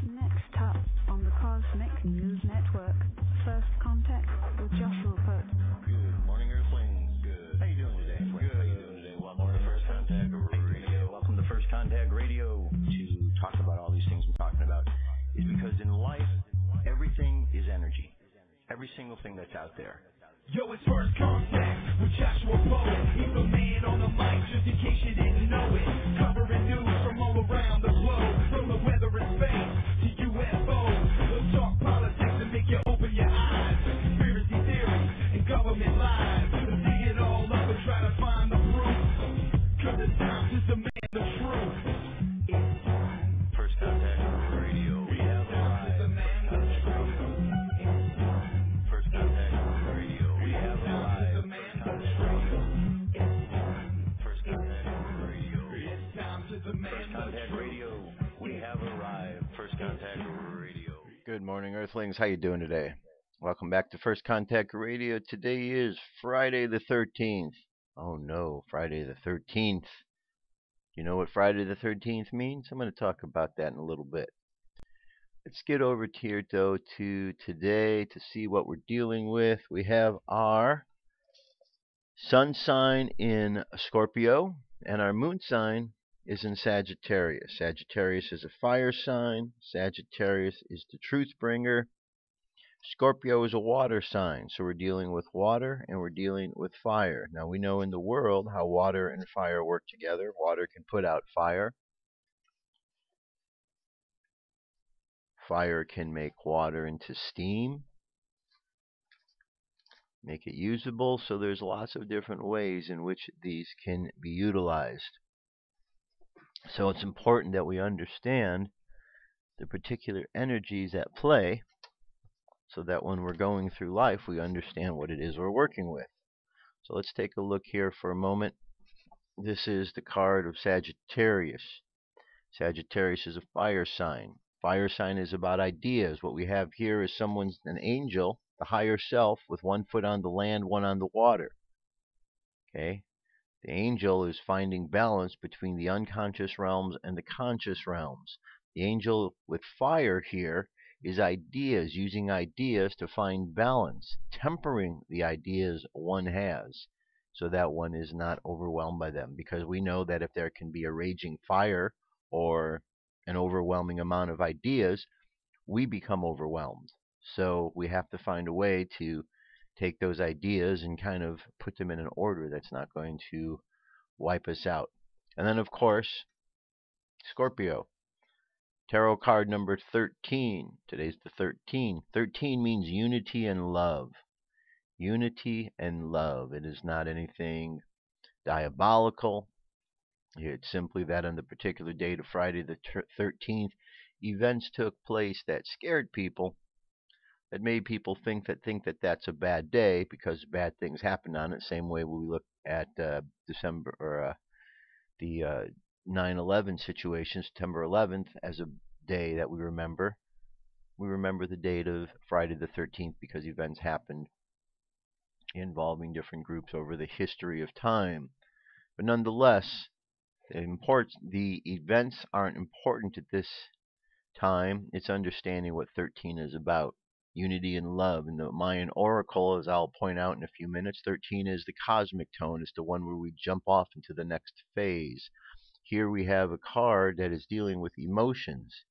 Next up on the Cosmic News Network, First Contact with Joshua Put. Good morning, Earthlings. Good. How you doing today? Good. How you doing today? Welcome to First Contact Radio. Welcome to First Contact Radio. To talk about all these things we're talking about is because in life, everything is energy. Every single thing that's out there. Yo, it's First Contact with Joshua Poe. He's the man on the mic, just in case you didn't know it. Covering news from all around the globe, from the weather and space to UFOs. We'll talk politics and make you open your eyes. Conspiracy theories and government lies. We'll dig it all up and try to find the proof. Cause it's time to demand the truth. It's time. First Contact Radio. We have arrived. First Contact Radio. We have arrived. First Contact Radio. It's time to demand First Contact Radio. We have arrived. First Contact Radio. Good morning, Earthlings. How you doing today? Welcome back to First Contact Radio. Today is Friday the 13th. Oh no, Friday the 13th. You know what Friday the 13th means? I'm going to talk about that in a little bit. Let's get over here, though, to today to see what we're dealing with. We have our sun sign in Scorpio, and our moon sign is in Sagittarius. Sagittarius is a fire sign. Sagittarius is the truth bringer. Scorpio is a water sign, so we're dealing with water and we're dealing with fire. Now, we know in the world how water and fire work together. Water can put out fire. Fire can make water into steam, make it usable. So there's lots of different ways in which these can be utilized. So it's important that we understand the particular energies at play so that when we're going through life, we understand what it is we're working with. So let's take a look here for a moment. This is the card of Sagittarius. Sagittarius is a fire sign. Fire sign is about ideas. What we have here is an angel, the higher self, with one foot on the land, one on the water. Okay? The angel is finding balance between the unconscious realms and the conscious realms. The angel with fire here is ideas, using ideas to find balance, tempering the ideas one has so that one is not overwhelmed by them. Because we know that if there can be a raging fire or an overwhelming amount of ideas, we become overwhelmed. So we have to find a way to take those ideas and kind of put them in an order that's not going to wipe us out. And then, of course, Scorpio. Tarot card number 13. Today's the 13th. 13 means unity and love. Unity and love. It is not anything diabolical. It's simply that on the particular date of Friday the 13th, events took place that scared people, that made people think that that's a bad day because bad things happened on it. Same way we look at the 9/11 situation, September 11th, as a day that we remember. We remember the date of Friday the 13th because events happened involving different groups over the history of time. But nonetheless, the events aren't important at this time. It's understanding what 13 is about. Unity and love. In the Mayan oracle, as I'll point out in a few minutes, 13 is the cosmic tone. It's the one where we jump off into the next phase. Here we have a card that is dealing with emotions.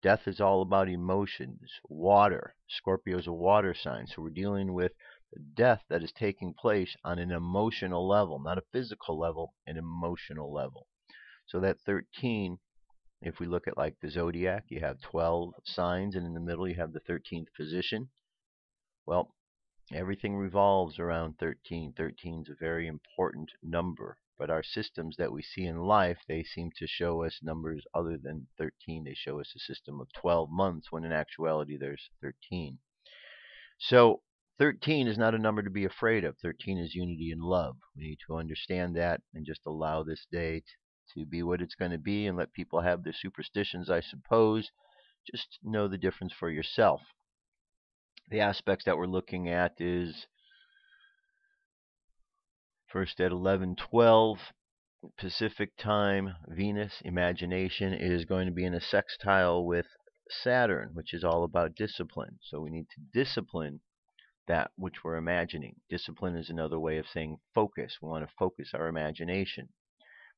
Death is all about emotions. Water. Scorpio is a water sign. So we're dealing with death that is taking place on an emotional level, not a physical level, an emotional level. So that 13, if we look at like the zodiac, you have 12 signs, and in the middle you have the 13th position. Well, everything revolves around 13. 13 is a very important number, but our systems that we see in life, they seem to show us numbers other than 13. They show us a system of 12 months, when in actuality there's 13. So 13 is not a number to be afraid of. 13 is unity and love. We need to understand that and just allow this day to be what it's going to be and let people have their superstitions, I suppose. Just know the difference for yourself. The aspects that we're looking at is first at 11:12. Pacific time, Venus, imagination, is going to be in a sextile with Saturn, which is all about discipline. So we need to discipline that which we're imagining. Discipline is another way of saying focus. We want to focus our imagination.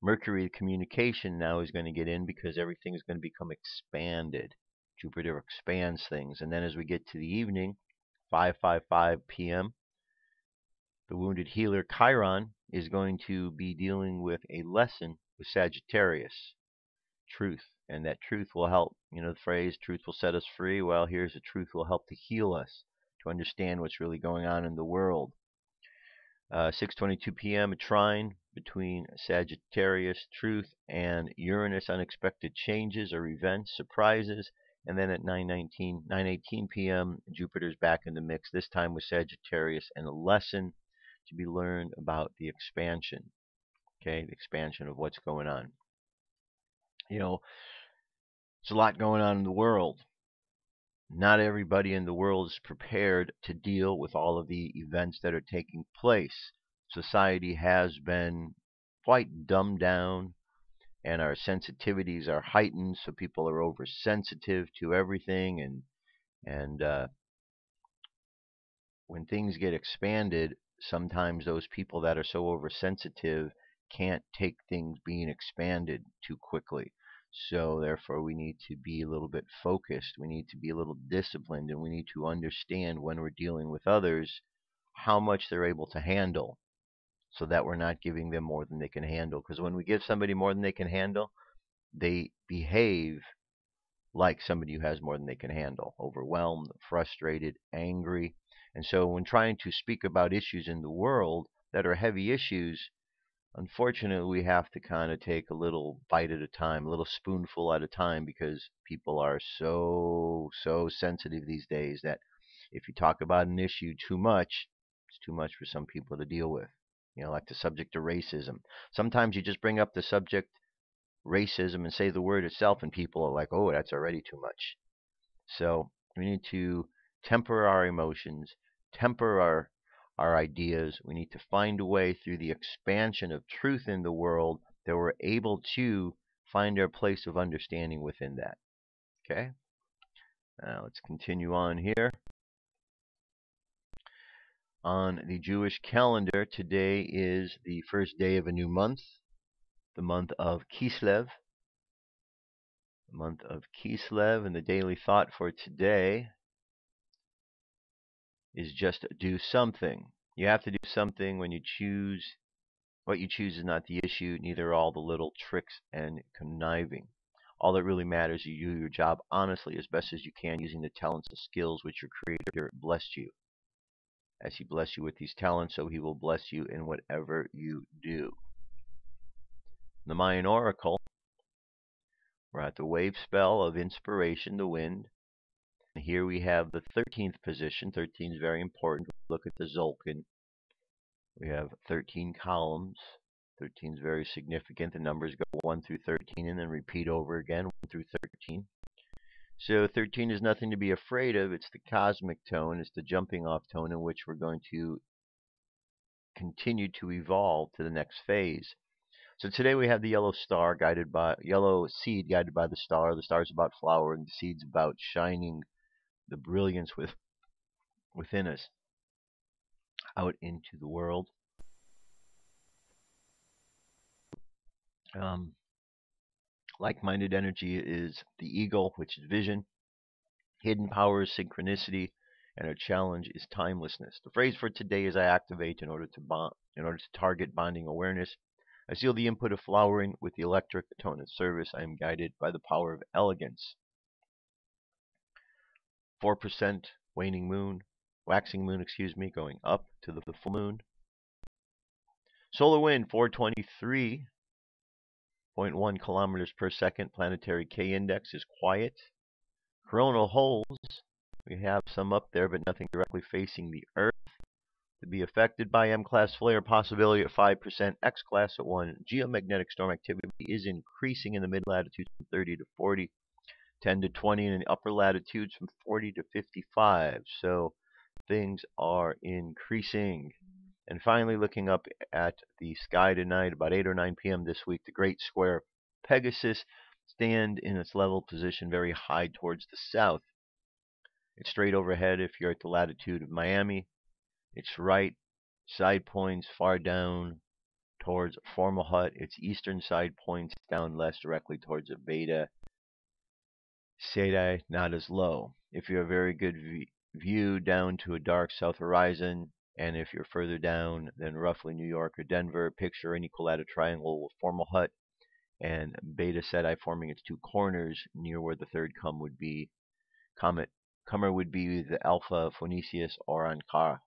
Mercury, communication, now is going to get in because everything is going to become expanded. Jupiter expands things. And then as we get to the evening, 5:55 p.m., the wounded healer Chiron is going to be dealing with a lesson with Sagittarius, truth. And that truth will help. You know the phrase, truth will set us free? Well, here's the truth will help to heal us, to understand what's really going on in the world. 6:22 p.m., a trine between Sagittarius, truth, and Uranus, unexpected changes or events, surprises. And then at 9:18 p.m., Jupiter's back in the mix, this time with Sagittarius, and a lesson to be learned about the expansion. Okay, the expansion of what's going on. You know, there's a lot going on in the world. Not everybody in the world is prepared to deal with all of the events that are taking place. Society has been quite dumbed down, and our sensitivities are heightened, so people are oversensitive to everything. And when things get expanded, sometimes those people that are so oversensitive can't take things being expanded too quickly. So therefore we need to be a little bit focused, we need to be a little disciplined, and we need to understand when we're dealing with others how much they're able to handle, so that we're not giving them more than they can handle. Because when we give somebody more than they can handle, they behave like somebody who has more than they can handle, overwhelmed, frustrated, angry. And so when trying to speak about issues in the world that are heavy issues, unfortunately, we have to kind of take a little bite at a time, a little spoonful at a time, because people are so sensitive these days that if you talk about an issue too much, it's too much for some people to deal with. You know, like the subject of racism. Sometimes you just bring up the subject racism and say the word itself, and people are like, oh, that's already too much. So we need to temper our emotions, temper our ideas. We need to find a way through the expansion of truth in the world that we're able to find our place of understanding within that. Okay? Now let's continue on here. On the Jewish calendar, today is the first day of a new month, the month of Kislev. The month of Kislev, and the daily thought for today is just do something. You have to do something when you choose. What you choose is not the issue, neither are all the little tricks and conniving. All that really matters is you do your job honestly as best as you can, using the talents and skills which your Creator blessed you. As He blessed you with these talents, so He will bless you in whatever you do. The Mayan Oracle, we're at the wave spell of inspiration, the wind. Here we have the 13th position. 13 is very important. Look at the Zolkin. We have 13 columns. 13 is very significant. The numbers go 1 through 13 and then repeat over again, 1 through 13. So 13 is nothing to be afraid of. It's the cosmic tone. It's the jumping off tone in which we're going to continue to evolve to the next phase. So today we have the yellow seed guided by the star. The star is about flowering. The seed's about shining the brilliance within us out into the world. Like-minded energy is the eagle, which is vision. Hidden power is synchronicity, and our challenge is timelessness. The phrase for today is I activate in order to target bonding awareness. I seal the input of flowering with the electric tone of service. I am guided by the power of elegance. 4% waxing moon, going up to the full moon. Solar wind, 423.1 kilometers per second. Planetary K index is quiet. Coronal holes, we have some up there, but nothing directly facing the Earth. To be affected by M-class flare, possibility at 5%. X-class at 1. Geomagnetic storm activity is increasing in the mid-latitudes from 30 to 40. 10 to 20 in the upper latitudes from 40 to 55. So things are increasing. And finally, looking up at the sky tonight, about 8 or 9 p.m. this week, the Great Square of Pegasus stand in its level position very high towards the south. It's straight overhead if you're at the latitude of Miami. Its right side points far down towards Formal Hut. Its eastern side points down less directly towards Beta Cedae, not as low. If you have a very good view down to a dark south horizon, and if you're further down than roughly New York or Denver, picture an equilateral triangle with Formal Hut and Beta Cedae forming its two corners near where the third comer would be the Alpha Phoenicius or Ankara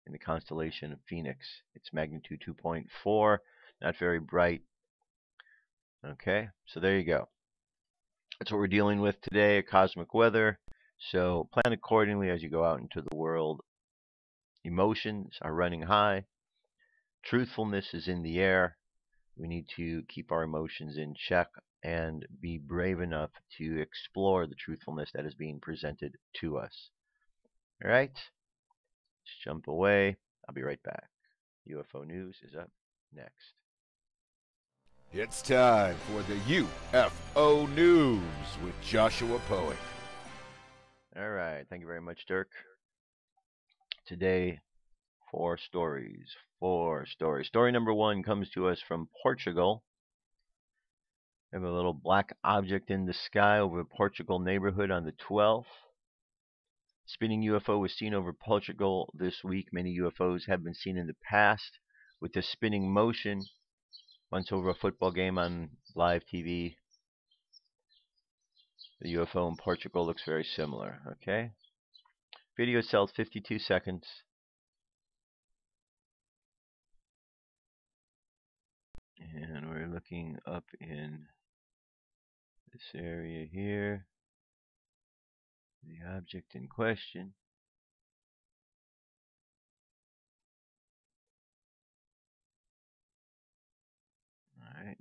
in the constellation of Phoenix. Its magnitude 2.4, not very bright. Okay, so there you go. That's what we're dealing with today, cosmic weather. So plan accordingly as you go out into the world. Emotions are running high. Truthfulness is in the air. We need to keep our emotions in check and be brave enough to explore the truthfulness that is being presented to us. All right? Let's jump away. I'll be right back. UFO News is up next. It's time for the UFO News with Joshua Poet. All right. Thank you very much, Dirk. Today, 4 stories. Story number 1 comes to us from Portugal. We have a little black object in the sky over Portugal neighborhood on the 12th. Spinning UFO was seen over Portugal this week. Many UFOs have been seen in the past with the spinning motion. Once over a football game on live TV. The UFO in Portugal looks very similar. Okay. Video itself 52 seconds. And we're looking up in this area here. The object in question. Alright.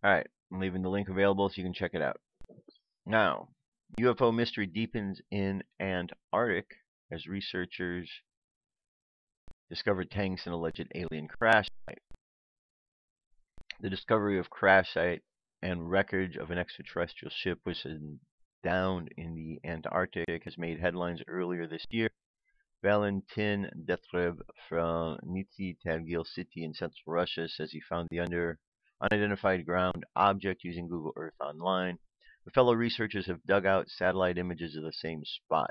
Alright, I'm leaving the link available so you can check it out. Now, UFO mystery deepens in Antarctic as researchers discovered tanks in alleged alien crash site. The discovery of crash site and wreckage of an extraterrestrial ship was downed in the Antarctic has made headlines earlier this year. Valentin Detrev from Nizhny Tagil city in central Russia says he found the unidentified ground object using Google Earth Online. The fellow researchers have dug out satellite images of the same spot,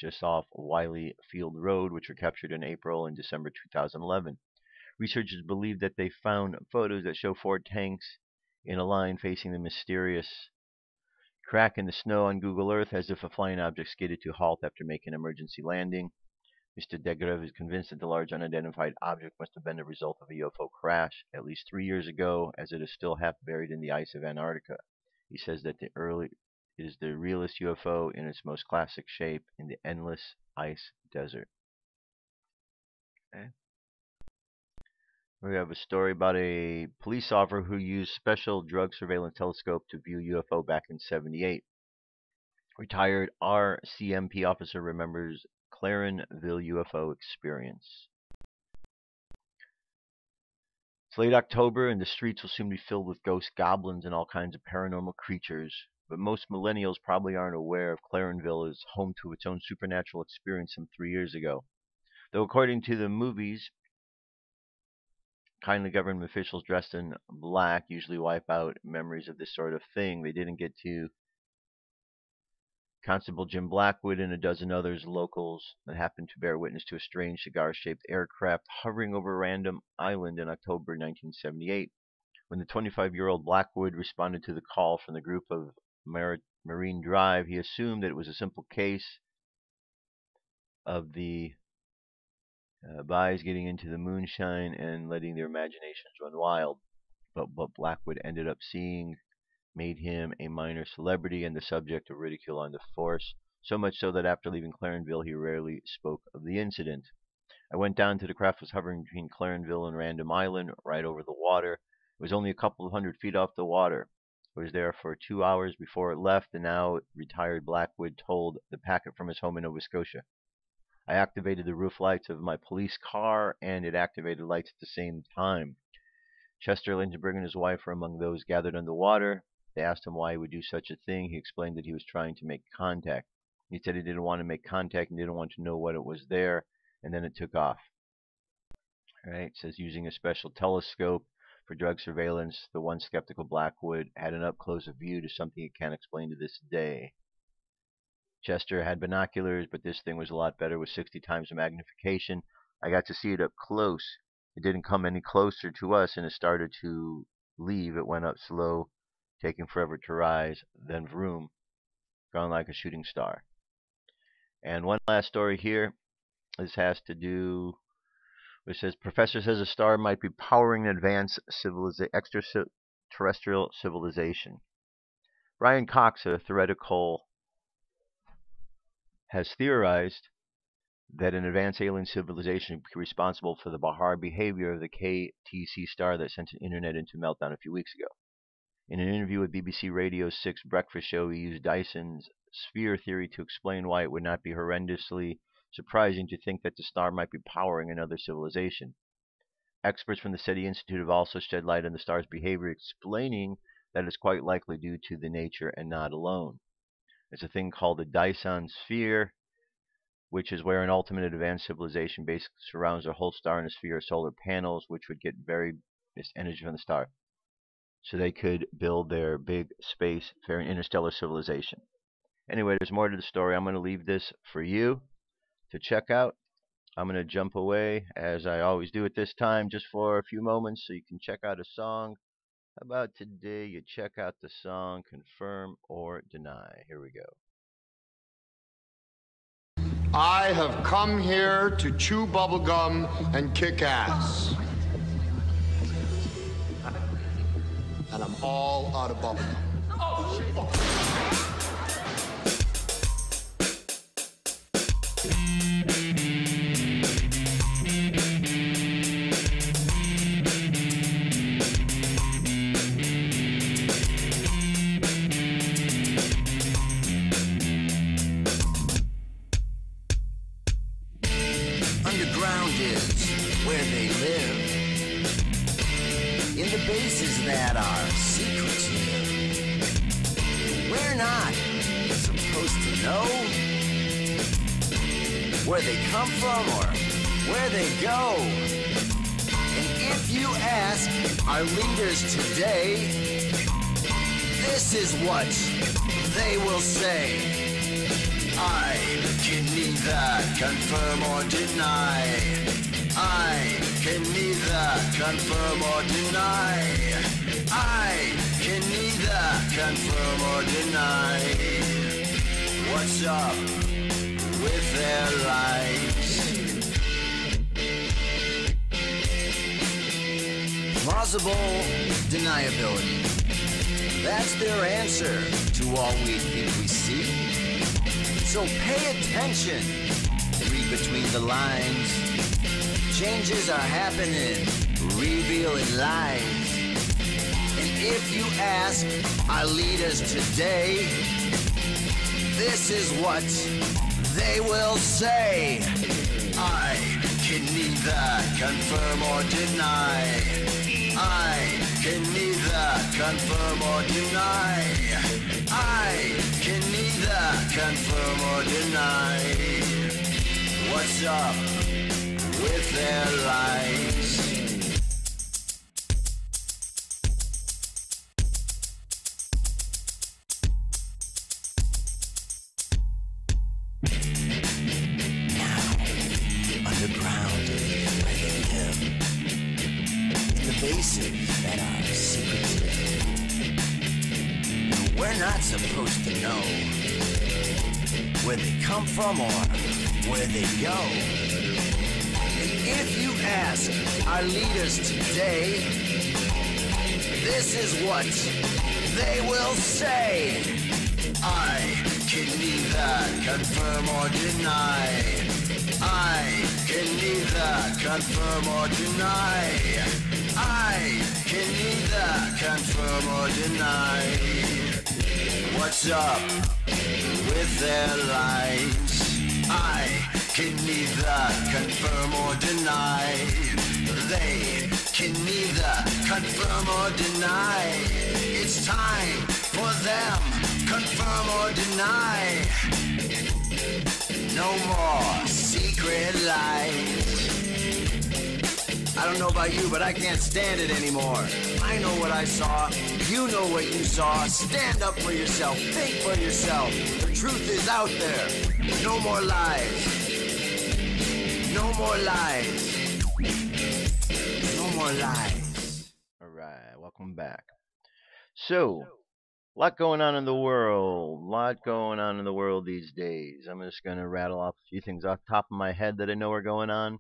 just off Wiley Field Road, which were captured in April and December 2011. Researchers believe that they found photos that show 4 tanks in a line facing the mysterious crack in the snow on Google Earth as if a flying object skidded to halt after making an emergency landing. Mr. Degrev is convinced that the large unidentified object must have been the result of a UFO crash at least 3 years ago, as it is still half buried in the ice of Antarctica. He says that it is the realest UFO in its most classic shape in the endless ice desert. Okay. We have a story about a police officer who used special drug surveillance telescope to view UFO back in '78. Retired RCMP officer remembers Clarenville UFO experience. It's late October and the streets will soon be filled with ghosts, goblins, and all kinds of paranormal creatures. But most millennials probably aren't aware of Clarenville is home to its own supernatural experience some 3 years ago. Though according to the movies, kindly government officials dressed in black usually wipe out memories of this sort of thing. They didn't get to Constable Jim Blackwood and a dozen others locals that happened to bear witness to a strange cigar-shaped aircraft hovering over a random island in October 1978. When the 25-year-old Blackwood responded to the call from the group of Marine Drive, he assumed that it was a simple case of the guys getting into the moonshine and letting their imaginations run wild. But what Blackwood ended up seeing made him a minor celebrity and the subject of ridicule on the force, so much so that after leaving Clarenville he rarely spoke of the incident. I went down to the craft was hovering between Clarenville and Random Island, right over the water. It was only a couple of 100 feet off the water. was there for 2 hours before it left, and now retired Blackwood told the packet from his home in Nova Scotia. I activated the roof lights of my police car, and it activated lights at the same time. Chester Lindbergh and his wife were among those gathered underwater. They asked him why he would do such a thing. He explained that he was trying to make contact. He said he didn't want to make contact and didn't want to know what it was there, and then it took off. All right, it says using a special telescope for drug surveillance, the one skeptical Blackwood had an up-close view to something he can't explain to this day. Chester had binoculars, but this thing was a lot better with 60 times the magnification. I got to see it up close. It didn't come any closer to us, and it started to leave. It went up slow, taking forever to rise, then vroom, gone like a shooting star. And one last story here. This has to do, it says, Professor says a star might be powering an advanced extraterrestrial civilization. Brian Cox, a theoretical, has theorized that an advanced alien civilization could be responsible for the bizarre behavior of the KTC star that sent the internet into meltdown a few weeks ago. In an interview with BBC Radio's 6 Breakfast Show, he used Dyson's sphere theory to explain why it would not be horrendously surprising to think that the star might be powering another civilization. Experts from the SETI Institute have also shed light on the star's behavior, explaining that it's quite likely due to the nature and not alone. It's a thing called the Dyson sphere, which is where an ultimate advanced civilization basically surrounds their whole star in a sphere of solar panels, which would get very this energy from the star, so they could build their big space for an interstellar civilization. Anyway, there's more to the story. I'm going to leave this for you to check out. I'm going to jump away, as I always do at this time, just for a few moments so you can check out a song. How about today you check out the song Confirm or Deny? Here we go. I have come here to chew bubblegum and kick ass. And I'm all out of bubblegum. Underground is where they live. In the bases that are secretive. We're not supposed to know where they come from or where they go. And if you ask our leaders today, this is what they will say. I can neither confirm or deny. I can neither confirm or deny. I can neither confirm or deny. What's up with their lives? Plausible deniability. That's their answer to all we think we see. So pay attention, read between the lines. Changes are happening, revealing lies. And if you ask our leaders today, this is what they will say. I can neither confirm or deny. I can neither confirm or deny. I can neither confirm or deny. What's up with their lives? Now, underground is where they live. In the bases that are secretive. We're not supposed to know where they come from or where they go. And if you ask our leaders today, this is what they will say. I can neither confirm or deny. I can neither confirm or deny. I can neither confirm or deny what's up with their lives. I can neither confirm or deny. They can neither confirm or deny. It's time for them, confirm or deny. No more secret lies. I don't know about you, but I can't stand it anymore. I know what I saw. You know what you saw. Stand up for yourself. Think for yourself. The truth is out there. No more lies. No more lies. No more lies. All right, welcome back. So, a lot going on in the world. A lot going on in the world these days. I'm just going to rattle off a few things off the top of my head that I know are going on.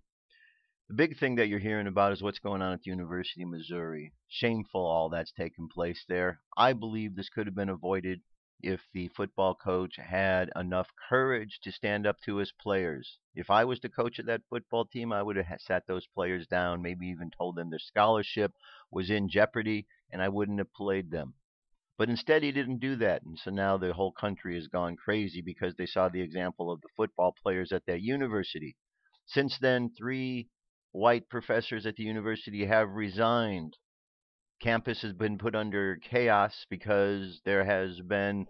The big thing that you're hearing about is what's going on at the University of Missouri. Shameful all that's taken place there. I believe this could have been avoided if the football coach had enough courage to stand up to his players. If I was the coach of that football team, I would have sat those players down, maybe even told them their scholarship was in jeopardy, and I wouldn't have played them. But instead, he didn't do that, and so now the whole country has gone crazy because they saw the example of the football players at that university. Since then, 3 white professors at the university have resigned. Campus has been put under chaos because there has been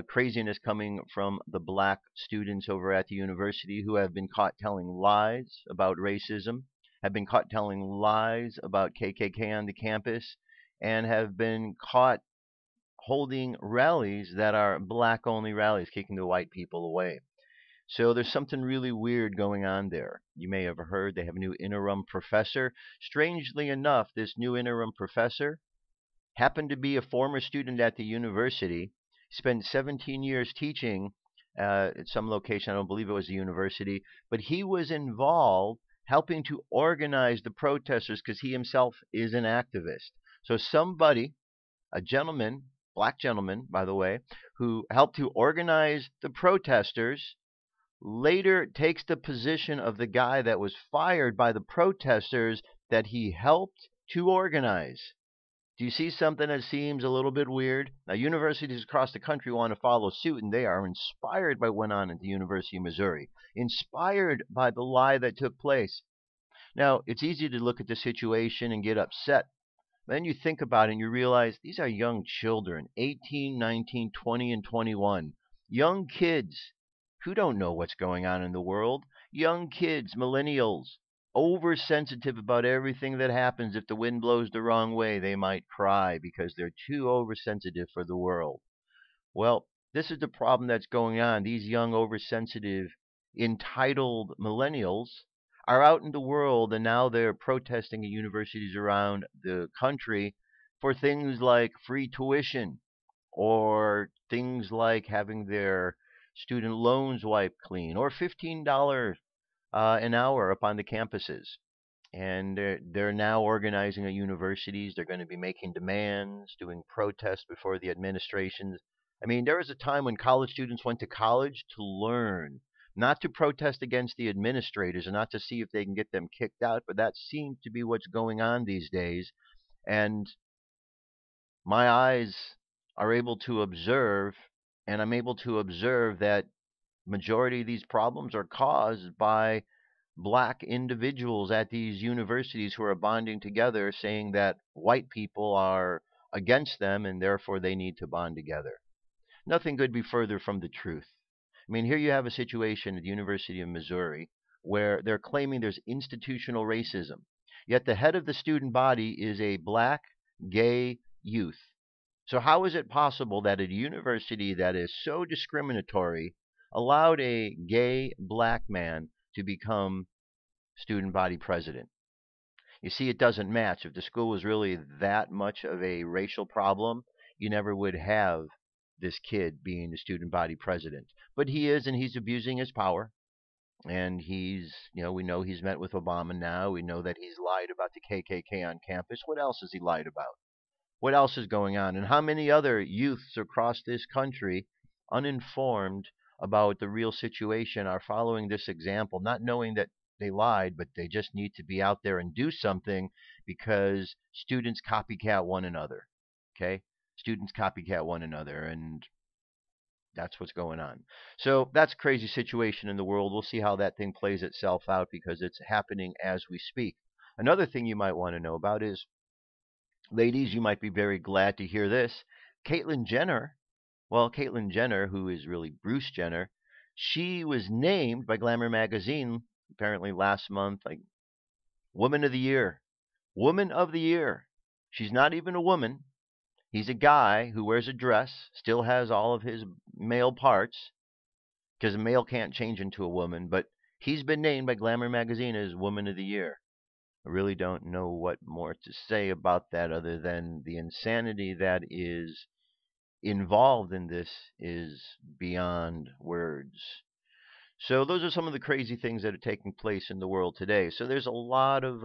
craziness coming from the black students over at the university who have been caught telling lies about racism, have been caught telling lies about KKK on the campus, and have been caught holding rallies that are black-only rallies, kicking the white people away. So there's something really weird going on there. You may have heard they have a new interim professor. Strangely enough, this new interim professor happened to be a former student at the university. Spent 17 years teaching at some location. I don't believe it was the university. But he was involved helping to organize the protesters because he himself is an activist. So somebody, a gentleman, black gentleman, by the way, who helped to organize the protesters, later takes the position of the guy that was fired by the protesters that he helped to organize. Do you see something that seems a little bit weird? Now, universities across the country want to follow suit, and they are inspired by what went on at the University of Missouri, inspired by the lie that took place. Now, it's easy to look at the situation and get upset. Then you think about it and you realize these are young children, 18, 19, 20, and 21. Young kids who don't know what's going on in the world. Young kids, millennials, oversensitive about everything that happens. If the wind blows the wrong way, they might cry because they're too oversensitive for the world. Well, this is the problem that's going on. These young, oversensitive, entitled millennials are out in the world, and now they're protesting at universities around the country for things like free tuition or things like having their student loans wiped clean, or $15 an hour up on the campuses. And they're now organizing at universities. They're going to be making demands, doing protests before the administrations. I mean, there was a time when college students went to college to learn, not to protest against the administrators and not to see if they can get them kicked out, but that seems to be what's going on these days. And my eyes are able to observe, and I'm able to observe that majority of these problems are caused by black individuals at these universities who are bonding together, saying that white people are against them and therefore they need to bond together. Nothing could be further from the truth. I mean, here you have a situation at the University of Missouri where they're claiming there's institutional racism, yet the head of the student body is a black, gay youth. So how is it possible that a university that is so discriminatory allowed a gay black man to become student body president? You see, it doesn't match. If the school was really that much of a racial problem, you never would have this kid being the student body president. But he is, and he's abusing his power. And he's, we know he's met with Obama now. We know that he's lied about the KKK on campus. What else has he lied about? What else is going on? And how many other youths across this country, uninformed about the real situation, are following this example, not knowing that they lied, but they just need to be out there and do something because students copycat one another. Okay? Students copycat one another, and that's what's going on. So that's a crazy situation in the world. We'll see how that thing plays itself out because it's happening as we speak. Another thing you might want to know about is, ladies, you might be very glad to hear this. Caitlyn Jenner, well, Caitlyn Jenner, who is really Bruce Jenner, she was named by Glamour magazine apparently last month, like Woman of the Year. Woman of the Year. She's not even a woman. He's a guy who wears a dress, still has all of his male parts, because a male can't change into a woman, but he's been named by Glamour magazine as Woman of the Year. I really don't know what more to say about that other than the insanity that is involved in this is beyond words. So those are some of the crazy things that are taking place in the world today. So there's a lot of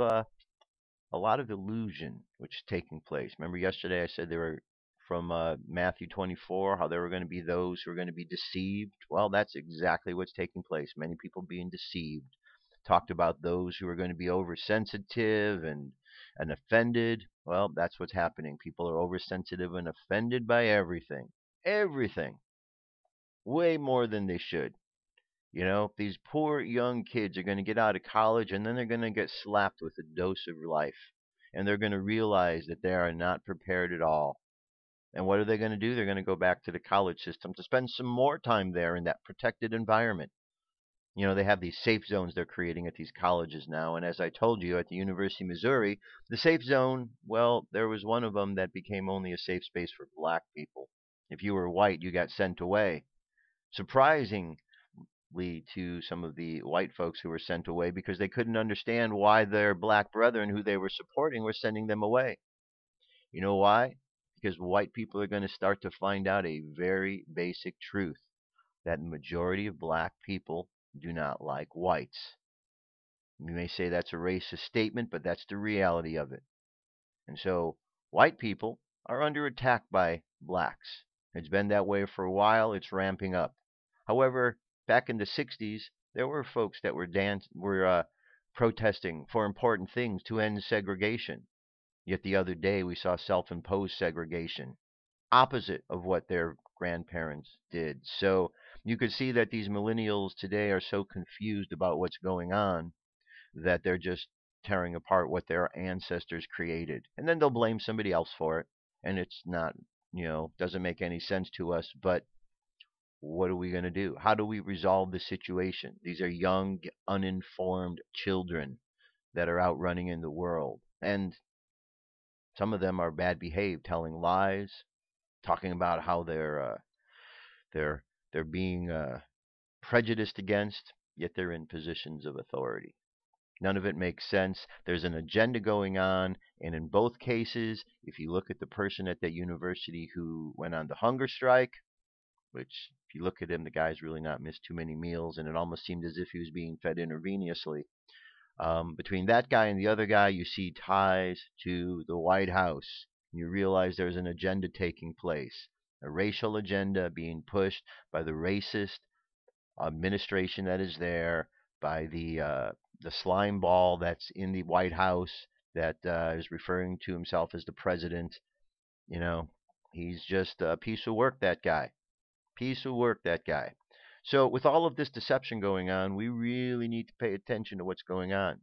illusion which is taking place. Remember yesterday I said they were from Matthew 24, how there were going to be those who are going to be deceived. Well, that's exactly what's taking place. Many people being deceived. Talked about those who are going to be oversensitive and offended. Well, that's what's happening. People are oversensitive and offended by everything. Everything. Way more than they should. You know, these poor young kids are going to get out of college and then they're going to get slapped with a dose of life. And they're going to realize that they are not prepared at all. And what are they going to do? They're going to go back to the college system to spend some more time there in that protected environment. You know, they have these safe zones they're creating at these colleges now. And as I told you, at the University of Missouri, the safe zone, well, there was one of them that became only a safe space for black people. If you were white, you got sent away. Surprising to some of the white folks who were sent away because they couldn't understand why their black brethren who they were supporting were sending them away. You know why? Because white people are going to start to find out a very basic truth, that the majority of black people do not like whites. You may say that's a racist statement, but that's the reality of it. And so white people are under attack by blacks. It's been that way for a while. It's ramping up. However, back in the 60s, there were folks that were protesting for important things to end segregation. Yet the other day we saw self-imposed segregation, opposite of what their grandparents did. So you could see that these millennials today are so confused about what's going on that they're just tearing apart what their ancestors created. And then they'll blame somebody else for it. And it's not, doesn't make any sense to us, but what are we going to do? How do we resolve the situation? These are young, uninformed children that are out running in the world. And some of them are bad behaved, telling lies, talking about how they're being prejudiced against, yet they're in positions of authority. None of it makes sense. There's an agenda going on, and in both cases, if you look at the person at that university who went on the hunger strike, which if you look at him, the guy's really not missed too many meals, and it almost seemed as if he was being fed intravenously. Between that guy and the other guy, you see ties to the White House. You realize there's an agenda taking place, a racial agenda being pushed by the racist administration that is there, by the slime ball that's in the White House that is referring to himself as the president. He's just a piece of work, that guy. Piece of work, that guy. So with all of this deception going on, we really need to pay attention to what's going on.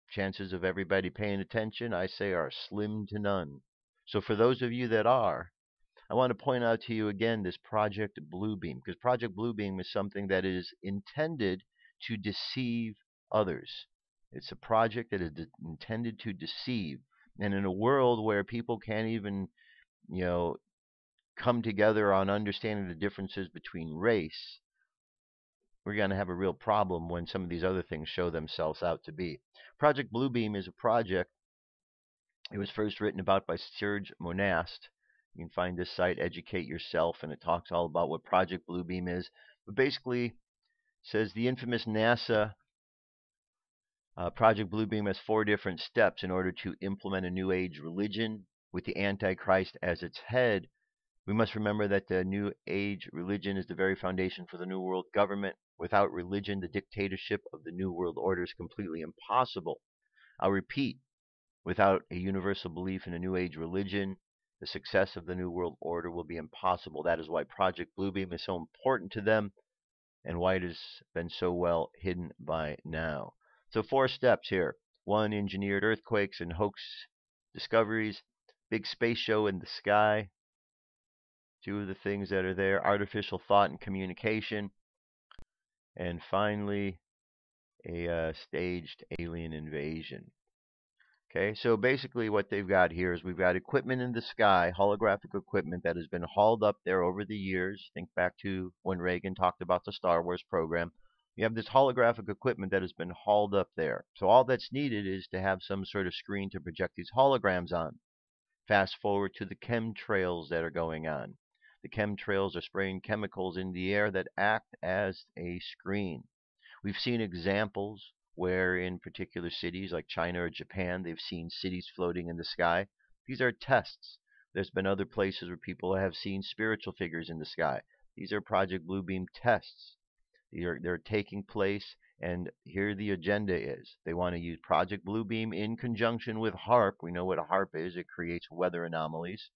Chances of everybody paying attention, I say, are slim to none. So for those of you that are, I want to point out to you again this Project Bluebeam, because Project Bluebeam is something that is intended to deceive others. It's a project that is intended to deceive. And in a world where people can't even, come together on understanding the differences between race, we're going to have a real problem when some of these other things show themselves out to be. Project Bluebeam is a project. It was first written about by Serge Monast. You can find this site, Educate Yourself, and it talks all about what Project Bluebeam is. But basically, says the infamous NASA Project Bluebeam has 4 different steps in order to implement a New Age religion with the Antichrist as its head. We must remember that the New Age religion is the very foundation for the New World government. Without religion, the dictatorship of the New World Order is completely impossible. I'll repeat, without a universal belief in a New Age religion, the success of the New World Order will be impossible. That is why Project Bluebeam is so important to them and why it has been so well hidden by now. So 4 steps here. 1, engineered earthquakes and hoax discoveries. Big space show in the sky. 2 of the things that are there, artificial thought and communication. And finally, a staged alien invasion. Okay, so basically what they've got here is we've got equipment in the sky, holographic equipment that has been hauled up there over the years. Think back to when Reagan talked about the Star Wars program. You have this holographic equipment that has been hauled up there. So all that's needed is to have some sort of screen to project these holograms on. Fast forward to the chemtrails that are going on. The chemtrails are spraying chemicals in the air that act as a screen. We've seen examples where in particular cities like China or Japan, they've seen cities floating in the sky. These are tests. There's been other places where people have seen spiritual figures in the sky. These are Project Bluebeam tests. They're taking place, and here the agenda is. They want to use Project Bluebeam in conjunction with HARP. We know what a HARP is. It creates weather anomalies.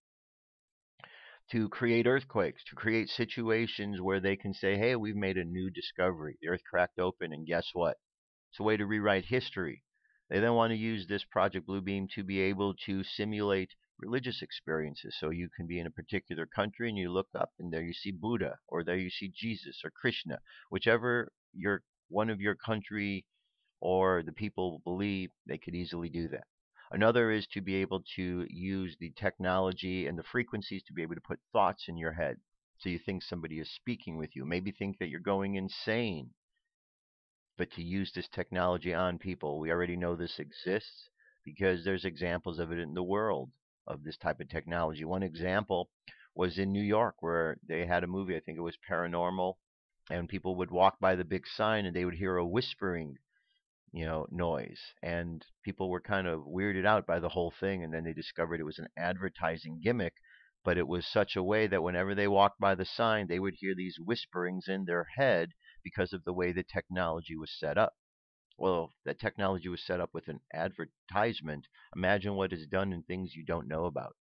To create earthquakes, to create situations where they can say, hey, we've made a new discovery. The earth cracked open, and guess what? It's a way to rewrite history. They then want to use this Project Bluebeam to be able to simulate religious experiences. So you can be in a particular country and you look up and there you see Buddha, or there you see Jesus or Krishna, whichever one of your country or the people believe, they could easily do that. Another is to be able to use the technology and the frequencies to be able to put thoughts in your head. So you think somebody is speaking with you, maybe think that you're going insane. But to use this technology on people, we already know this exists because there's examples of it in the world of this type of technology. One example was in New York where they had a movie, I think it was Paranormal, and people would walk by the big sign and they would hear a whispering, noise, and people were kind of weirded out by the whole thing, and then they discovered it was an advertising gimmick, but it was such a way that whenever they walked by the sign, they would hear these whisperings in their head because of the way the technology was set up. Well, the technology was set up with an advertisement. Imagine what is done in things you don't know about.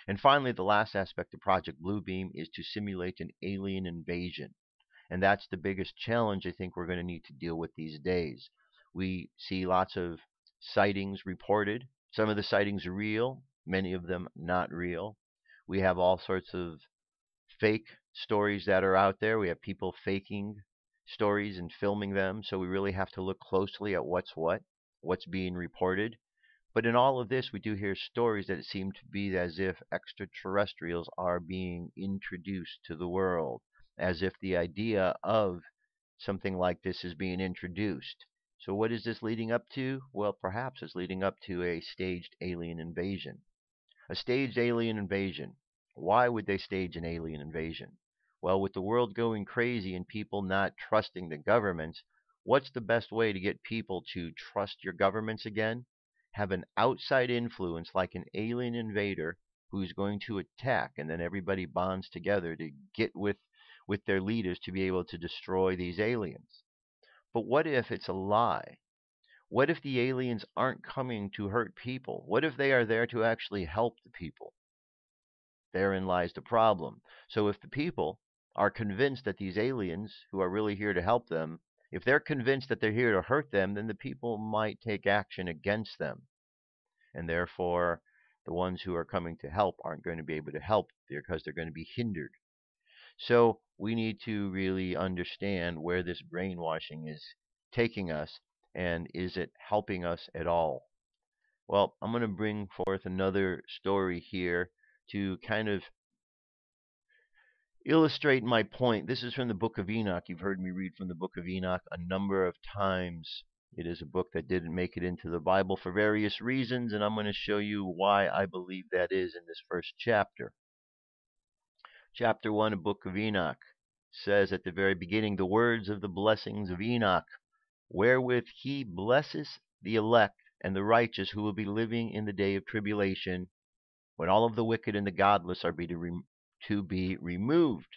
And finally, the last aspect of Project Bluebeam is to simulate an alien invasion. And that's the biggest challenge I think we're going to need to deal with these days. We see lots of sightings reported. Some of the sightings are real, many of them not real. We have all sorts of fake stories that are out there. We have people faking stories and filming them, so we really have to look closely at what's being reported. But in all of this, we do hear stories that seem to be as if extraterrestrials are being introduced to the world, as if the idea of something like this is being introduced. So what is this leading up to? Well, perhaps it's leading up to a staged alien invasion. A staged alien invasion. Why would they stage an alien invasion? Well, with the world going crazy and people not trusting the governments, what's the best way to get people to trust your governments again? Have an outside influence like an alien invader who's going to attack, and then everybody bonds together to get with their leaders to be able to destroy these aliens. But what if it's a lie? What if the aliens aren't coming to hurt people? What if they are there to actually help the people? Therein lies the problem. So if the people are convinced that these aliens who are really here to help them, if they're convinced that they're here to hurt them, then the people might take action against them. And therefore, the ones who are coming to help aren't going to be able to help because they're going to be hindered. So we need to really understand where this brainwashing is taking us, and is it helping us at all? Well, I'm going to bring forth another story here to kind of illustrate my point. This is from the Book of Enoch. You've heard me read from the Book of Enoch a number of times. It is a book that didn't make it into the Bible for various reasons, and I'm going to show you why I believe that is in this first chapter. Chapter 1 of Book of Enoch says at the very beginning, the words of the blessings of Enoch, wherewith he blesses the elect and the righteous who will be living in the day of tribulation, when all of the wicked and the godless are to to be removed.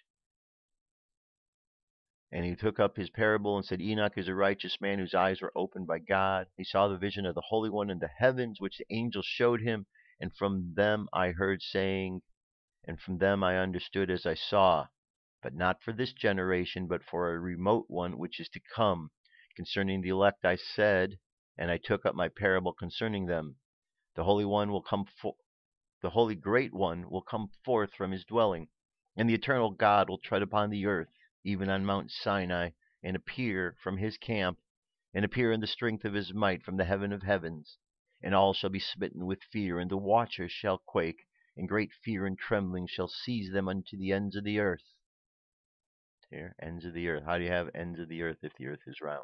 And he took up his parable and said, Enoch is a righteous man whose eyes were opened by God. He saw the vision of the Holy One in the heavens, which the angels showed him. And from them I heard saying, and from them I understood as I saw, but not for this generation, but for a remote one which is to come. Concerning the elect I said, and I took up my parable concerning them. The Holy One will come the Holy Great One will come forth from his dwelling, and the eternal God will tread upon the earth, even on Mount Sinai, and appear from his camp, and appear in the strength of his might from the heaven of heavens. And all shall be smitten with fear, and the watchers shall quake, and great fear and trembling shall seize them unto the ends of the earth. Here, ends of the earth. How do you have ends of the earth if the earth is round?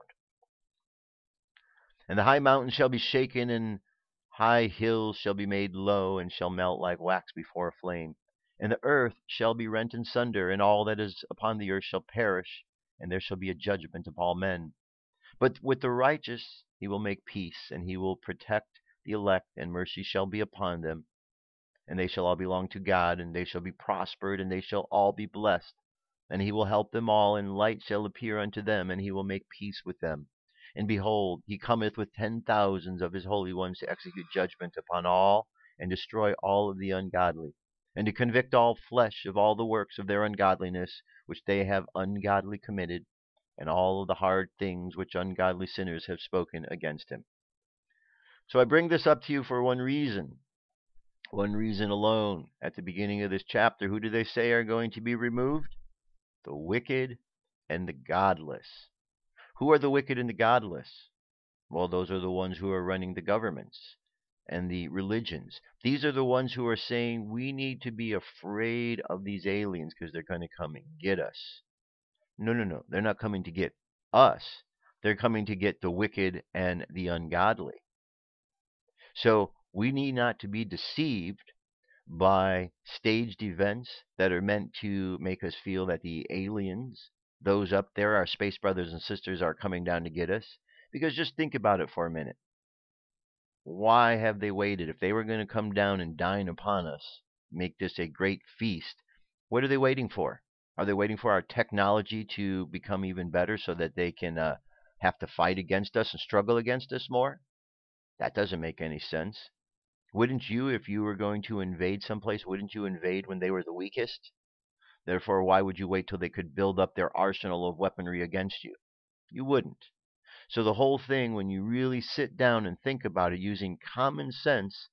And the high mountains shall be shaken, and high hills shall be made low, and shall melt like wax before a flame. And the earth shall be rent in sunder, and all that is upon the earth shall perish, and there shall be a judgment of all men. But with the righteous he will make peace, and he will protect the elect, and mercy shall be upon them. And they shall all belong to God, and they shall be prospered, and they shall all be blessed. And he will help them all, and light shall appear unto them, and he will make peace with them. And behold, he cometh with 10,000s of his holy ones to execute judgment upon all, and destroy all of the ungodly, and to convict all flesh of all the works of their ungodliness, which they have ungodly committed, and all of the hard things which ungodly sinners have spoken against him. So I bring this up to you for one reason alone. At the beginning of this chapter, who do they say are going to be removed? The wicked and the godless. Who are the wicked and the godless? Well, those are the ones who are running the governments and the religions. These are the ones who are saying we need to be afraid of these aliens because they're going to come and get us. No. They're not coming to get us. They're coming to get the wicked and the ungodly. So we need not to be deceived by staged events that are meant to make us feel that the aliens, those up there, our space brothers and sisters, are coming down to get us. Because just think about it for a minute. Why have they waited? If they were going to come down and dine upon us, make this a great feast, what are they waiting for? Are they waiting for our technology to become even better so that they can have to fight against us and struggle against us more? That doesn't make any sense. Wouldn't you, if you were going to invade someplace, wouldn't you invade when they were the weakest? Therefore, why would you wait till they could build up their arsenal of weaponry against you? You wouldn't. So the whole thing, when you really sit down and think about it using common sense,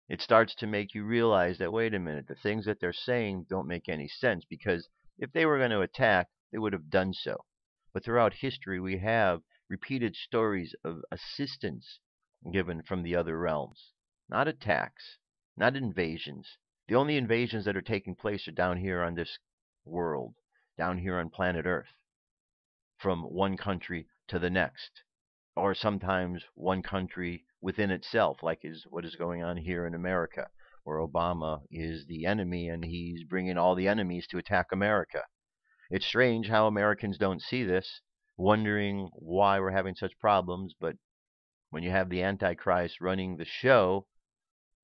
it starts to make you realize that, wait a minute, the things that they're saying don't make any sense, because if they were going to attack, they would have done so. But throughout history, we have repeated stories of assistance given from the other realms. Not attacks, not invasions. The only invasions that are taking place are down here on this world, down here on planet Earth, from one country to the next, or sometimes one country within itself, like is what is going on here in America, where Obama is the enemy and he's bringing all the enemies to attack America. It's strange how Americans don't see this, wondering why we're having such problems, but when you have the Antichrist running the show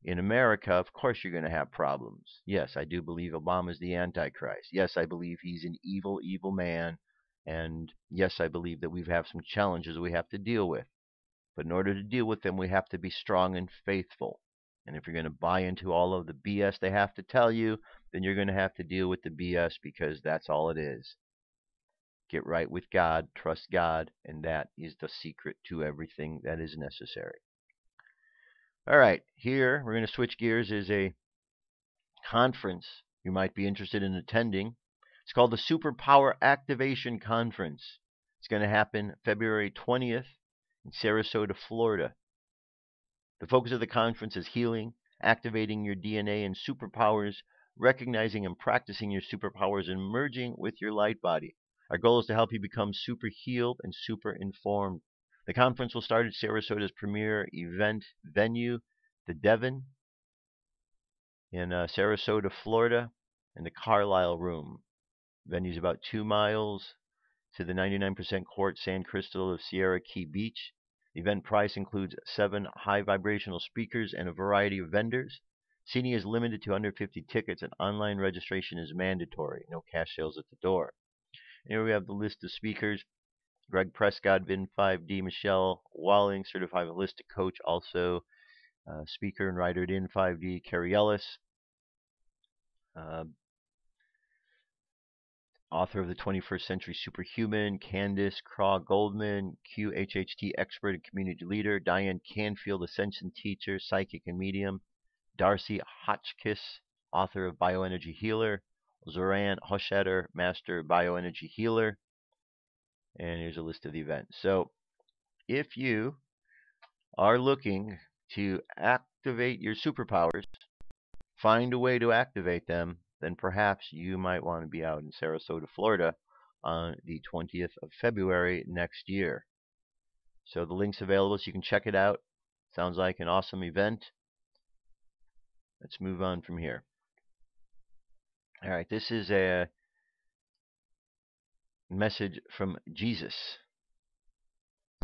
in America, of course you're going to have problems. Yes, I do believe Obama's the Antichrist. Yes, I believe he's an evil, evil man. And yes, I believe that we have some challenges we have to deal with. But in order to deal with them, we have to be strong and faithful. And if you're going to buy into all of the BS they have to tell you, then you're going to have to deal with the BS, because that's all it is. Get right with God, trust God, and that is the secret to everything that is necessary. All right, here we're going to switch gears. Is a conference you might be interested in attending. It's called the Superpower Activation Conference. It's going to happen February 20th in Sarasota, Florida. The focus of the conference is healing, activating your DNA and superpowers, recognizing and practicing your superpowers, and merging with your light body. Our goal is to help you become super healed and super informed. The conference will start at Sarasota's premier event venue, the Devon, in Sarasota, Florida, in the Carlisle Room. The venue is about 2 miles to the 99% quartz sand crystal of Sierra Key Beach. The event price includes 7 high vibrational speakers and a variety of vendors. Seating is limited to 150 tickets, and online registration is mandatory. No cash sales at the door. Here we have the list of speakers. Greg Prescott, Vin 5D, Michelle Walling, certified holistic coach, also speaker and writer at In 5D, Carrie Ellis, author of the 21st Century Superhuman, Candace Craw Goldman, QHHT expert and community leader, Diane Canfield, ascension teacher, psychic and medium, Darcy Hotchkiss, author of Bioenergy Healer, Zoran Hoschetter, master bioenergy healer, and here's a list of the events. So if you are looking to activate your superpowers, find a way to activate them, then perhaps you might want to be out in Sarasota, Florida on the 20th of February next year. So the link's available so you can check it out. Sounds like an awesome event. Let's move on from here. All right, this is a message from Jesus.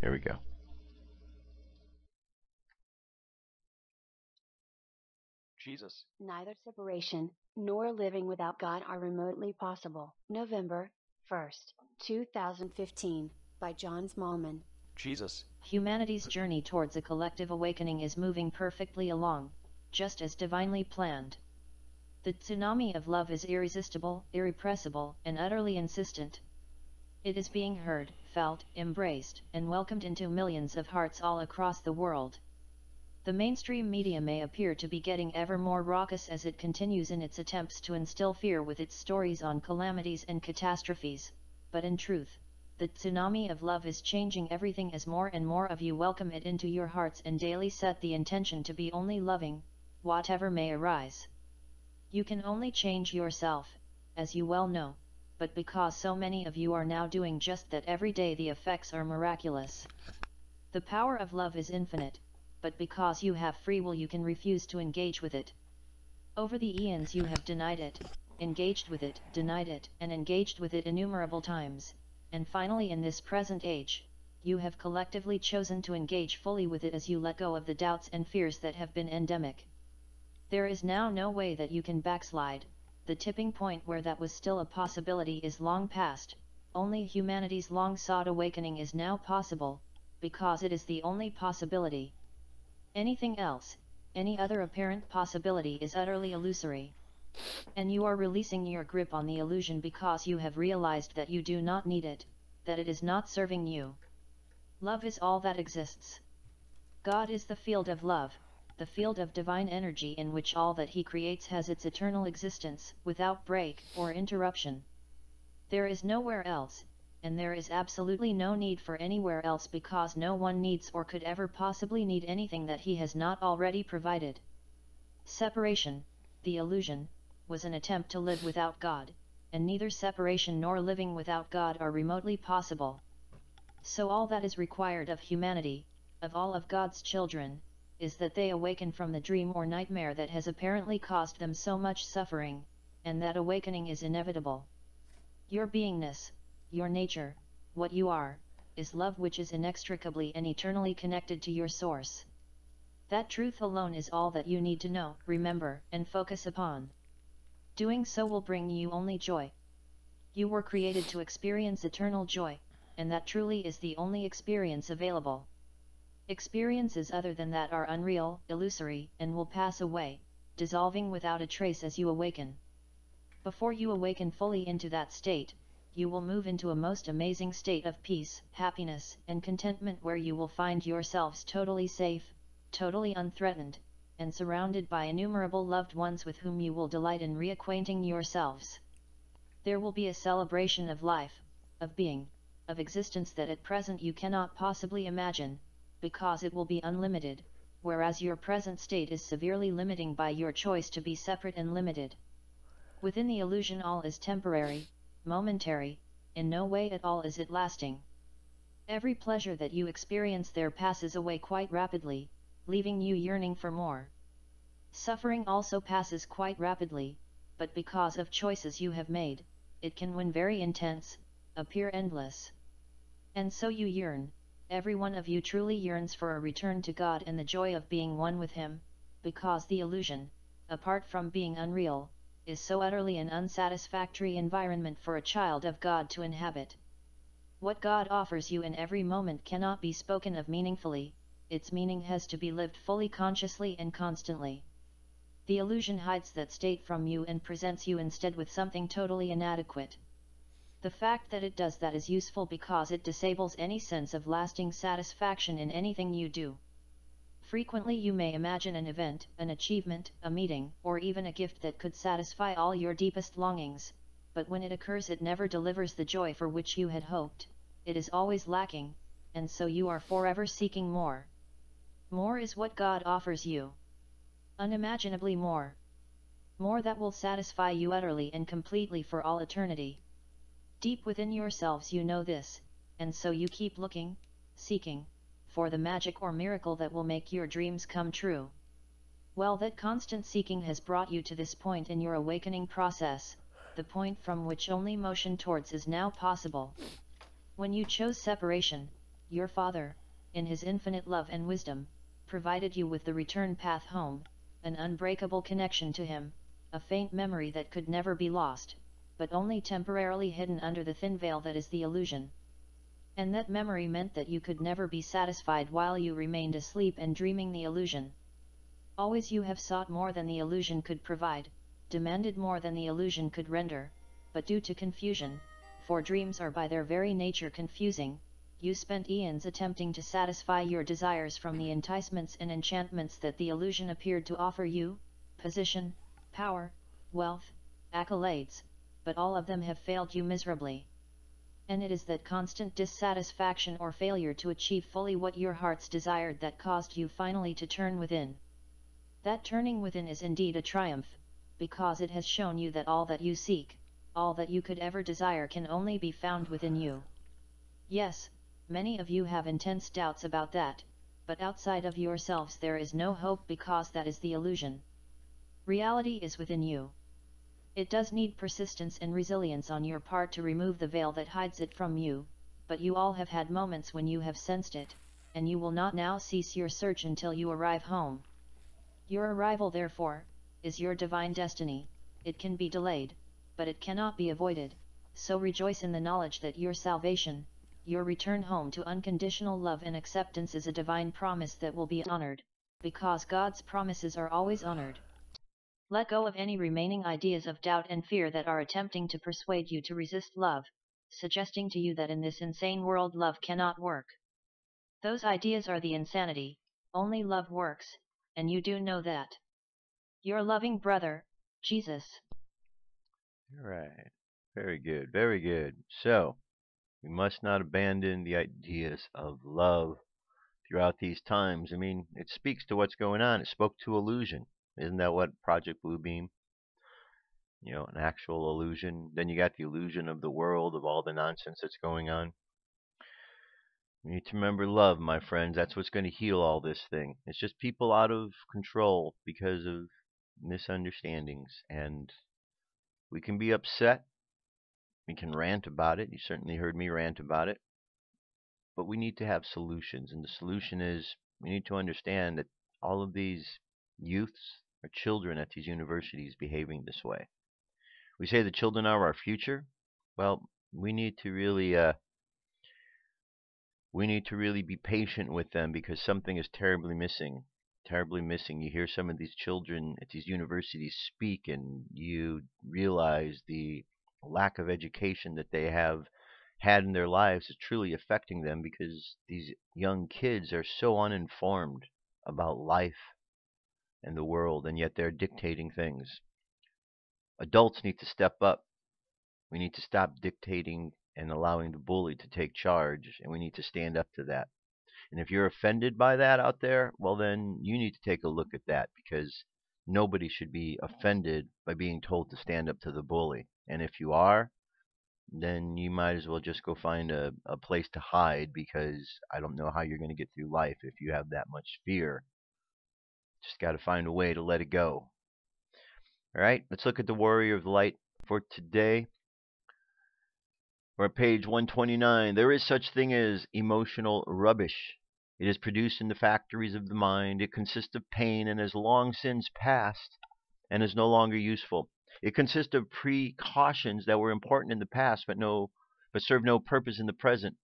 Here we go. Jesus. Neither separation nor living without God are remotely possible. November 1st, 2015, by John Smallman. Jesus. Humanity's journey towards a collective awakening is moving perfectly along, just as divinely planned. The tsunami of love is irresistible, irrepressible, and utterly insistent. It is being heard, felt, embraced, and welcomed into millions of hearts all across the world. The mainstream media may appear to be getting ever more raucous as it continues in its attempts to instill fear with its stories on calamities and catastrophes, but in truth, the tsunami of love is changing everything as more and more of you welcome it into your hearts and daily set the intention to be only loving, whatever may arise. You can only change yourself, as you well know, but because so many of you are now doing just that every day, the effects are miraculous. The power of love is infinite, but because you have free will you can refuse to engage with it. Over the eons you have denied it, engaged with it, denied it, and engaged with it innumerable times, and finally in this present age, you have collectively chosen to engage fully with it as you let go of the doubts and fears that have been endemic. There is now no way that you can backslide. The tipping point where that was still a possibility is long past. Only humanity's long-sought awakening is now possible, because it is the only possibility. Anything else, any other apparent possibility is utterly illusory. And you are releasing your grip on the illusion because you have realized that you do not need it, that it is not serving you. Love is all that exists. God is the field of love, the field of divine energy in which all that He creates has its eternal existence, without break or interruption. There is nowhere else, and there is absolutely no need for anywhere else because no one needs or could ever possibly need anything that He has not already provided. Separation, the illusion, was an attempt to live without God, and neither separation nor living without God are remotely possible. So all that is required of humanity, of all of God's children, is that they awaken from the dream or nightmare that has apparently caused them so much suffering, and that awakening is inevitable. Your beingness, your nature, what you are, is love, which is inextricably and eternally connected to your source. That truth alone is all that you need to know, remember, and focus upon. Doing so will bring you only joy. You were created to experience eternal joy, and that truly is the only experience available. Experiences other than that are unreal, illusory, and will pass away, dissolving without a trace as you awaken. Before you awaken fully into that state, you will move into a most amazing state of peace, happiness, and contentment where you will find yourselves totally safe, totally unthreatened, and surrounded by innumerable loved ones with whom you will delight in reacquainting yourselves. There will be a celebration of life, of being, of existence that at present you cannot possibly imagine, because it will be unlimited, whereas your present state is severely limiting by your choice to be separate and limited. Within the illusion all is temporary, momentary, in no way at all is it lasting. Every pleasure that you experience there passes away quite rapidly, leaving you yearning for more. Suffering also passes quite rapidly, but because of choices you have made, it can when very intense, appear endless. And so you yearn, every one of you truly yearns for a return to God and the joy of being one with Him, because the illusion, apart from being unreal, is so utterly an unsatisfactory environment for a child of God to inhabit. What God offers you in every moment cannot be spoken of meaningfully, its meaning has to be lived fully consciously and constantly. The illusion hides that state from you and presents you instead with something totally inadequate. The fact that it does that is useful because it disables any sense of lasting satisfaction in anything you do. Frequently you may imagine an event, an achievement, a meeting, or even a gift that could satisfy all your deepest longings, but when it occurs it never delivers the joy for which you had hoped, it is always lacking, and so you are forever seeking more. More is what God offers you. Unimaginably more. More that will satisfy you utterly and completely for all eternity. Deep within yourselves you know this, and so you keep looking, seeking, for the magic or miracle that will make your dreams come true. Well, that constant seeking has brought you to this point in your awakening process, the point from which only motion towards is now possible. When you chose separation, your Father, in His infinite love and wisdom, provided you with the return path home, an unbreakable connection to Him, a faint memory that could never be lost, but only temporarily hidden under the thin veil that is the illusion. And that memory meant that you could never be satisfied while you remained asleep and dreaming the illusion. Always you have sought more than the illusion could provide, demanded more than the illusion could render, but due to confusion, for dreams are by their very nature confusing, you spent eons attempting to satisfy your desires from the enticements and enchantments that the illusion appeared to offer you, position, power, wealth, accolades, but all of them have failed you miserably. And it is that constant dissatisfaction or failure to achieve fully what your hearts desired that caused you finally to turn within. That turning within is indeed a triumph, because it has shown you that all that you seek, all that you could ever desire can only be found within you. Yes, many of you have intense doubts about that, but outside of yourselves there is no hope because that is the illusion. Reality is within you. It does need persistence and resilience on your part to remove the veil that hides it from you, but you all have had moments when you have sensed it, and you will not now cease your search until you arrive home. Your arrival, therefore, is your divine destiny. It can be delayed, but it cannot be avoided, so rejoice in the knowledge that your salvation, your return home to unconditional love and acceptance is a divine promise that will be honored, because God's promises are always honored. Let go of any remaining ideas of doubt and fear that are attempting to persuade you to resist love, suggesting to you that in this insane world love cannot work. Those ideas are the insanity, only love works, and you do know that. Your loving brother, Jesus. All right. Very good. Very good. So, we must not abandon the ideas of love throughout these times. I mean, it speaks to what's going on. It spoke to illusion. Isn't that what Project Bluebeam? An actual illusion. Then you got the illusion of the world, of all the nonsense that's going on. You need to remember love, my friends. That's what's going to heal all this thing. It's just people out of control because of misunderstandings. And we can be upset. We can rant about it. You certainly heard me rant about it. But we need to have solutions. And the solution is we need to understand that all of these youths are children at these universities behaving this way. We say the children are our future. Well, we need to really be patient with them because something is terribly missing. Terribly missing. You hear some of these children at these universities speak and you realize the lack of education that they have had in their lives is truly affecting them because these young kids are so uninformed about life and the world, and yet they're dictating things. Adults need to step up. We need to stop dictating and allowing the bully to take charge, and we need to stand up to that. And if you're offended by that out there, well, then you need to take a look at that because nobody should be offended by being told to stand up to the bully. And if you are, then you might as well just go find a place to hide because I don't know how you're going to get through life if you have that much fear. Just got to find a way to let it go. All right, let's look at the Warrior of the Light for today. We're at page 129. There is such thing as emotional rubbish. It is produced in the factories of the mind. It consists of pain and has long since passed. and is no longer useful. It consists of precautions that were important in the past but serve no purpose in the present.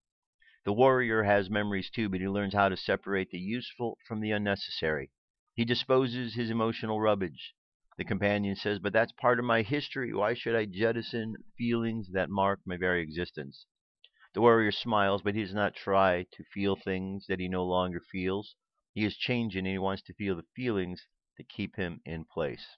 The warrior has memories too, but he learns how to separate the useful from the unnecessary. He disposes his emotional rubbish. The companion says, "But that's part of my history. Why should I jettison feelings that mark my very existence?" The warrior smiles, but he does not try to feel things that he no longer feels. He is changing, and he wants to feel the feelings that keep him in place.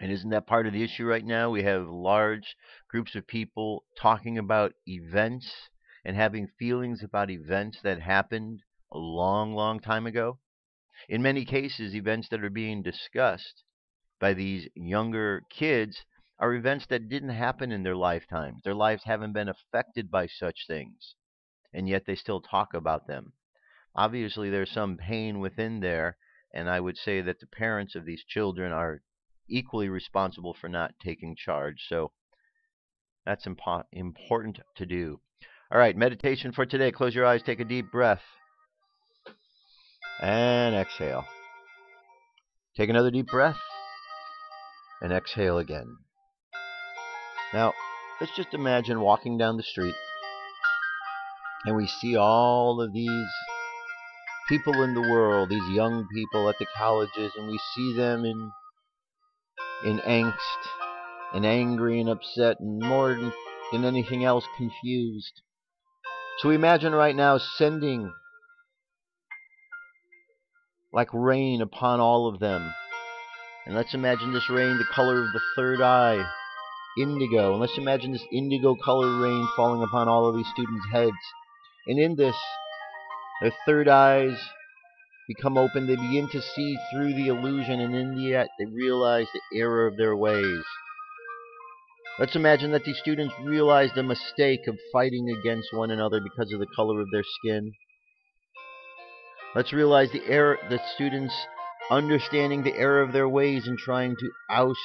And isn't that part of the issue right now? We have large groups of people talking about events and having feelings about events that happened a long, long time ago. In many cases, events that are being discussed by these younger kids are events that didn't happen in their lifetimes. Their lives haven't been affected by such things, and yet they still talk about them. Obviously, there's some pain within there, and I would say that the parents of these children are equally responsible for not taking charge. So that's important to do. All right, meditation for today. Close your eyes, take a deep breath, and exhale. Take another deep breath, and exhale again. Now, let's just imagine walking down the street, and we see all of these people in the world, these young people at the colleges, and we see them in angst and angry and upset and more than anything else, confused. So we imagine right now sending like rain upon all of them. And let's imagine this rain the color of the third eye, indigo. And let's imagine this indigo colored rain falling upon all of these students' heads. And in this, their third eyes become open. They begin to see through the illusion, and in the end, they realize the error of their ways. Let's imagine that these students realize the mistake of fighting against one another because of the color of their skin. Let's realize the error, the students understanding the error of their ways and trying to oust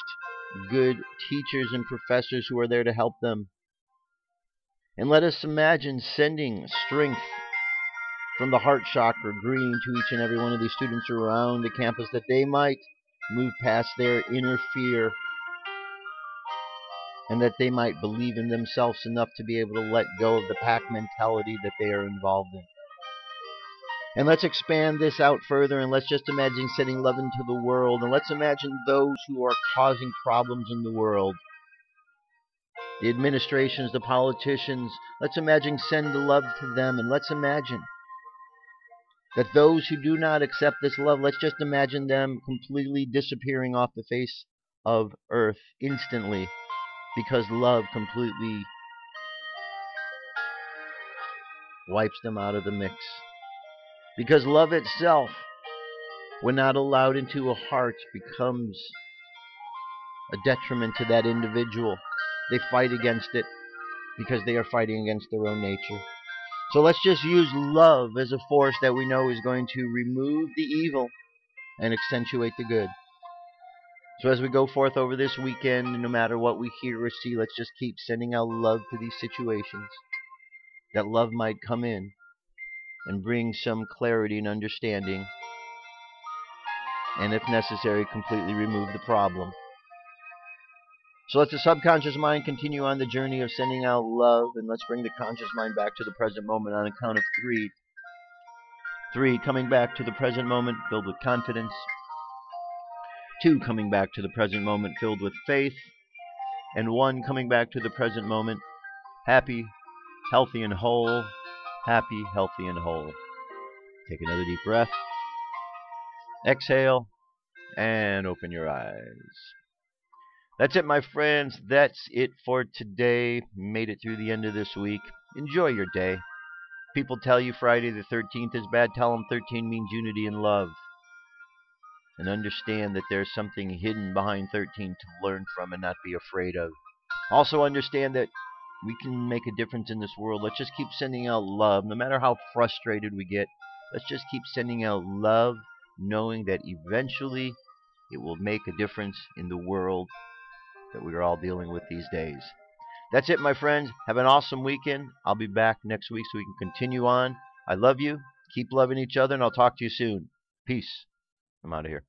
good teachers and professors who are there to help them. And let us imagine sending strength from the heart chakra green to each and every one of these students around the campus, that they might move past their inner fear, and that they might believe in themselves enough to be able to let go of the pack mentality that they are involved in. And let's expand this out further, and let's just imagine sending love into the world, and let's imagine those who are causing problems in the world. The administrations, the politicians, let's imagine send the love to them, and let's imagine that those who do not accept this love, let's just imagine them completely disappearing off the face of earth instantly, because love completely wipes them out of the mix. Because love itself, when not allowed into a heart, becomes a detriment to that individual. They fight against it because they are fighting against their own nature. So let's just use love as a force that we know is going to remove the evil and accentuate the good. So as we go forth over this weekend, no matter what we hear or see, let's just keep sending out love to these situations, that love might come in and bring some clarity and understanding, and if necessary, completely remove the problem. So let the subconscious mind continue on the journey of sending out love, and let's bring the conscious mind back to the present moment on a count of 3. 3, coming back to the present moment filled with confidence. 2, coming back to the present moment filled with faith. And 1, coming back to the present moment happy, healthy, and whole. Happy, healthy, and whole. Take another deep breath. Exhale, and open your eyes. That's it, my friends. That's it for today. Made it through the end of this week. Enjoy your day. People tell you Friday the 13th is bad. Tell them 13 means unity and love. And understand that there's something hidden behind 13 to learn from and not be afraid of. Also understand that we can make a difference in this world. Let's just keep sending out love. No matter how frustrated we get, let's just keep sending out love, knowing that eventually it will make a difference in the world that we are all dealing with these days. That's it, my friends. Have an awesome weekend. I'll be back next week so we can continue on. I love you. Keep loving each other, and I'll talk to you soon. Peace. I'm out of here.